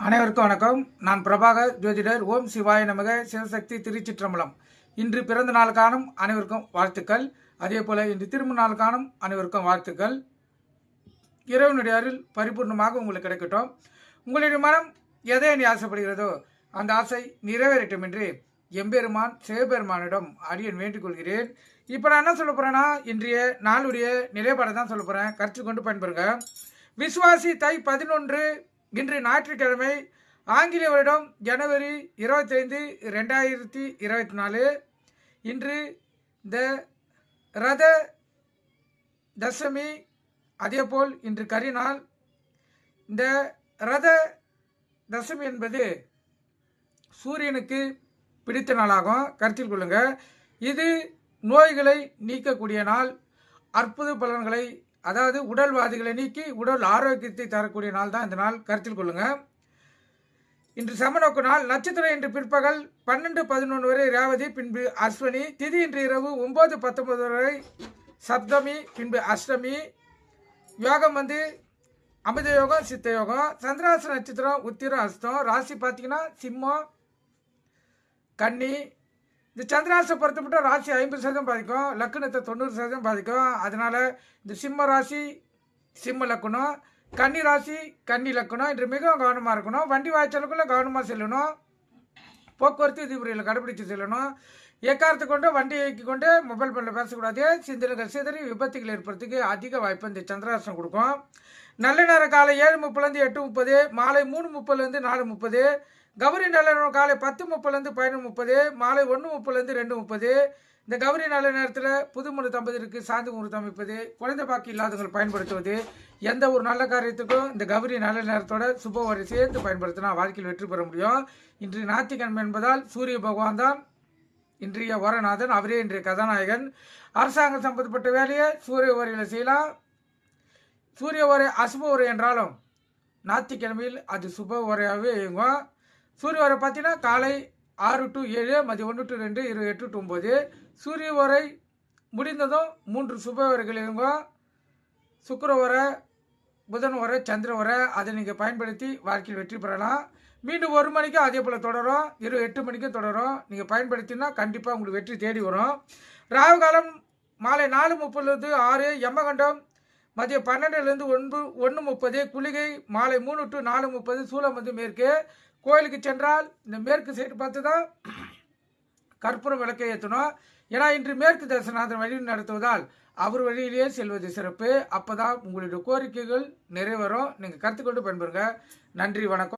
அனைவருக்கும் வணக்கம். நான் பிரபாகர் ஜோதிடர். ஓம் சிவாய நமக. சிவசக்தி திருச்சிற்றம்பலம். இன்று பிறந்த நாள் காணும் அனைவருக்கும் வாழ்த்துக்கள். அதே போல இன்று திருமண நாள் காணும் அனைவருக்கும் வாழ்த்துக்கள். இறைவனுடைய அருள் பரிபூர்ணமாக உங்களுக்கு கிடைக்கட்டும். உங்களுடைய மனம் எதை நீ ஆசைப்படுகிறதோ அந்த ஆசை நிறைவேறட்டும் என்று எம்பெருமான் சிவபெருமானிடம் அடியன் வேண்டிக் கொள்கிறேன். இப்போ நான் என்ன சொல்ல போறேன்னா, இன்றைய நாளுடைய நிலைப்பாடை தான் சொல்ல போறேன். கற்றுக்கொண்டு பயன்பெறுங்க. விசுவாசி தை 11 இன்று ஞாயிற்றுக்கிழமை, ஆங்கில வருடம் ஜனவரி 25, 2024. இன்று இந்த ரத தசமி, அதேபோல் இன்று கரிநாள். இந்த ரத தசமி என்பது சூரியனுக்கு பிடித்த நாளாகும், கருத்தில் கொள்ளுங்க. இது நோய்களை நீக்கக்கூடிய நாள், அற்புத பலன்களை, அதாவது உடல்வாதிகளை நீக்கி உடல் ஆரோக்கியத்தை தரக்கூடிய நாள் தான் இந்த நாள், கருத்தில் கொள்ளுங்க. இன்று சமநோக்கு நாள். நட்சத்திரம் இன்று பிற்பகல் 12-11 வரை ரேவதி, பின்பு அஸ்வினி. திதி இன்று இரவு 9-19 வரை சப்தமி, பின்பு அஷ்டமி. யோகம் அமிர்த யோகம், சித்த யோகம். சந்திராச நட்சத்திரம் உத்திரம், அஸ்தம். ராசி பார்த்தீங்கன்னா சிம்மம், கன்னி. இந்த சந்திராசை பொறுத்தப்பட்ட ராசி 50% பாதிக்கும், லக்குனத்தை 90% பாதிக்கும். அதனால் இந்த சிம்ம ராசி சிம்ம லக்குனம், கன்னி ராசி கன்னி லக்குனம் இன்று மிகவும் கவனமாக இருக்கணும். வண்டி வாய்ச்சலுக்குள்ளே கவனமாக செல்லணும். போக்குவரத்து விதிமுறையில் கடைபிடித்து செல்லணும். எக்காரத்தை கொண்டு வண்டி இயக்கி கொண்டு மொபைல் ஃபோனில் பேசக்கூடாது. சிந்தனைகள் சிதறி விபத்துகள் ஏற்படுறதுக்கு அதிக வாய்ப்பு இந்த சந்திராசனம் கொடுக்கும். நல்ல நேரம் காலை 7:30 8:30, மாலை 3:30 4:30. கௌரி நல்ல நேரம் காலை 10:30 11:30, மாலை 1:30 2:30. இந்த கௌரி நல்ல நேரத்தில் புது முறை தம்பதியருக்கு சாந்தி முகூர்த்தம் அமைப்பது, குழந்தை பாக்கி இல்லாதவர்கள் பயன்படுத்துவது, எந்த ஒரு நல்ல காரியத்துக்கும் இந்த கௌரி நல்ல நேரத்தோட சுபவரை சேர்த்து பயன்படுத்தினா வாழ்க்கையில் வெற்றி பெற முடியும். இன்று ஞாயிற்றுக்கிழமை என்பதால் சூரிய பகவான் தான் இன்றைய வரநாதன், அவரே இன்றைய கதாநாயகன். அரசாங்கம் சம்பந்தப்பட்ட வேலையை சூரிய உரையில் செய்யலாம். சூரிய உரை அசுப உரை என்றாலும் ஞாயிற்றுக்கிழமையில் அது சுப உரையாகவே இயங்கும். சூரிய உரை பார்த்தீங்கன்னா காலை 6 to 7, மதியம் 1 to 2, இரவு 8 to 9. சூரிய உரை முடிந்ததும் 3 சுப உரைகள் இயங்கும். சுக்கிர உரை, புதன் உரை, சந்திர உரை. அதை நீங்கள் பயன்படுத்தி வாழ்க்கையில் வெற்றி பெறலாம். மீண்டும் 1 மணிக்கு அதே போல் தொடரும், இரவு 8 மணிக்கும் தொடரும். நீங்கள் பயன்படுத்தினா கண்டிப்பாக உங்களுக்கு வெற்றி தேடி வரும். ராகு காலம் மாலை 4:30 6, யமகண்டம் மதியம் 12 1:30, குளிகை மாலை 3 to 4:30. சூலம் மேற்கு. கோயிலுக்கு சென்றால் இந்த மேற்கு சைடு பார்த்து தான் கற்பூரம் விளக்கை ஏற்றணும். ஏன்னா இன்று மேற்கு தரிசனாதன் வழி நடத்துவதால் அவர் வழியிலேயே செல்வது சிறப்பு. அப்போ தான் உங்களுடைய கோரிக்கைகள் நிறைவேறும். நீங்கள் கற்றுக்கொண்டு பயன்பெறுங்க. நன்றி, வணக்கம்.